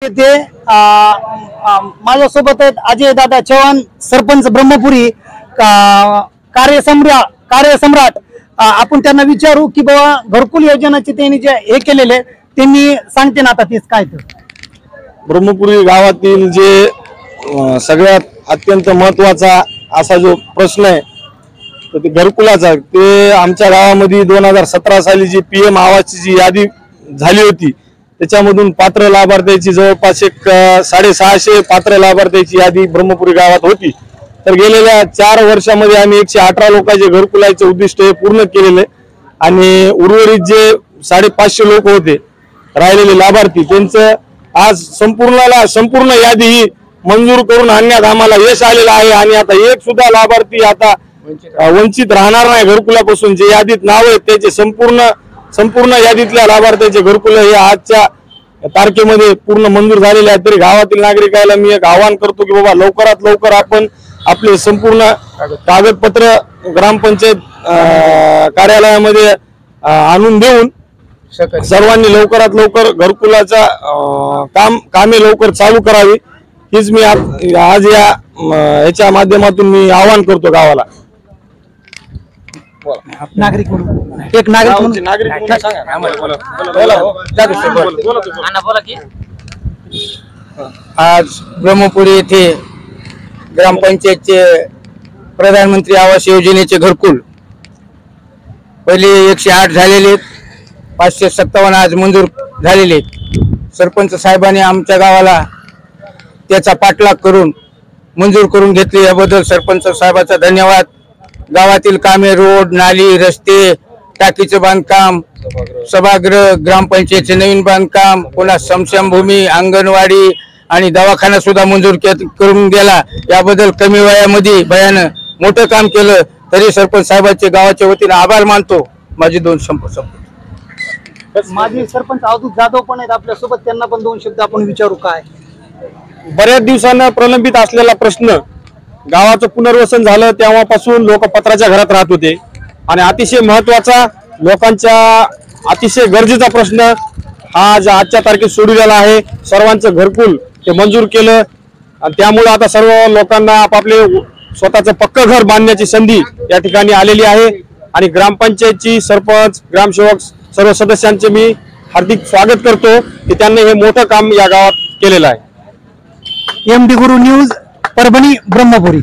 ते माझ्यासोबत आहेत अजय दादा चव्हाण, सरपंच ब्रह्मपुरी, कार्यसम्राट। आपण त्यांना विचारू की बाबा घरकुल योजनाचे त्यांनी जे हे केलेले त्यांनी सांगते ना आता तेच काय तर ब्रह्मपुरी गावातील जे सगळ्यात अत्यंत महत्वाचा असा जो प्रश्न आहे तर ते घरकुलाचा, ते आमच्या गावामध्ये 2017 साली जी PM आवासची जी यादी झाली होती त्याच्यामधून पात्र लाभार्थ्यांची जवळपास 650 पात्र लाभार्थ्यांची यादी ब्रह्मपुरी गावात होती। तर गेलेल्या 4 वर्षामध्ये आम्ही 118 लोकांचे घरकुलाचे उद्दिष्ट हे पूर्ण केलेले आणि उर्वरित जे 550 लोक होते राहिलेले लाभार्थी त्यांचं आज संपूर्ण यादी ही मंजूर करून आणण्यात आम्हाला यश आलेलं आहे आणि आता एक सुद्धा लाभार्थी आता वंचित राहणार नाही घरकुलापासून। जे यादीत नाव आहेत त्याचे संपूर्ण यादीतल्या लाभार्थ्यांचे घरकुल हे आजच्या तारखेमध्ये पूर्ण मंजूर झालेले आहेत। तरी गावातील नागरिकांना मी एक आवाहन करतो की बाबा लवकरात लवकर आपण आपले संपूर्ण कागदपत्र ग्रामपंचायत कार्यालयामध्ये आणून देऊन सर्वांनी लवकरात लवकर घरकुलाचा कामे लवकर चालू करावी हीच मी आज याच्या माध्यमातून मी आवाहन करतो गावाला। नागरिक आज ब्रह्मपुरी येथे ग्रामपंचायतचे प्रधानमंत्री आवास योजनेचे घरकुल पहिले 108 झालेले, 557 आज मंजूर झालेले। सरपंच साहेबांनी आमच्या गावाला त्याचा पाठलाग करून मंजूर करून घेतले, याबद्दल सरपंच साहेबांचा धन्यवाद। गावातील कामे, रोड, नाली, रस्ते, टाकीचं बांधकाम, सभागृह, ग्रामपंचायतचे नवीन बांधकाम, पुन्हा स्मशानभूमी, अंगणवाडी आणि दवाखाना सुद्धा मंजूर करून गेला। याबद्दल कमी वयामध्ये भयानं मोठं काम केलं, तरी सरपंच साहेबांचे गावाच्या वतीने आभार मानतो। माझे 2 शब्द। माजी सरपंच अवधूत जाधव पण आहेत आपल्या सोबत, त्यांना पण 2 शब्द आपण विचारू। काय बऱ्याच दिवसांना प्रलंबित असलेला प्रश्न गावाचं पुनर्वसन झालं तेव्हापासून लोक पत्राच्या घरात राहत होते आणि अतिशय महत्वाचा लोकांच्या अतिशय गरजेचा प्रश्न हा आजच्या तारखेत सोडवलेला आहे। सर्वांचं घरकुल ते मंजूर केलं आणि त्यामुळे आता सर्व लोकांना आपापले स्वतःचं पक्क घर बांधण्याची संधी या ठिकाणी आलेली आहे आणि ग्रामपंचायतची सरपंच, ग्रामसेवक सर्व सदस्यांचे मी हार्दिक स्वागत करतो की त्यांनी हे मोठं काम या गावात केलेलं आहे। MD गुरु न्यूज, परभणी, ब्रह्मपुरी।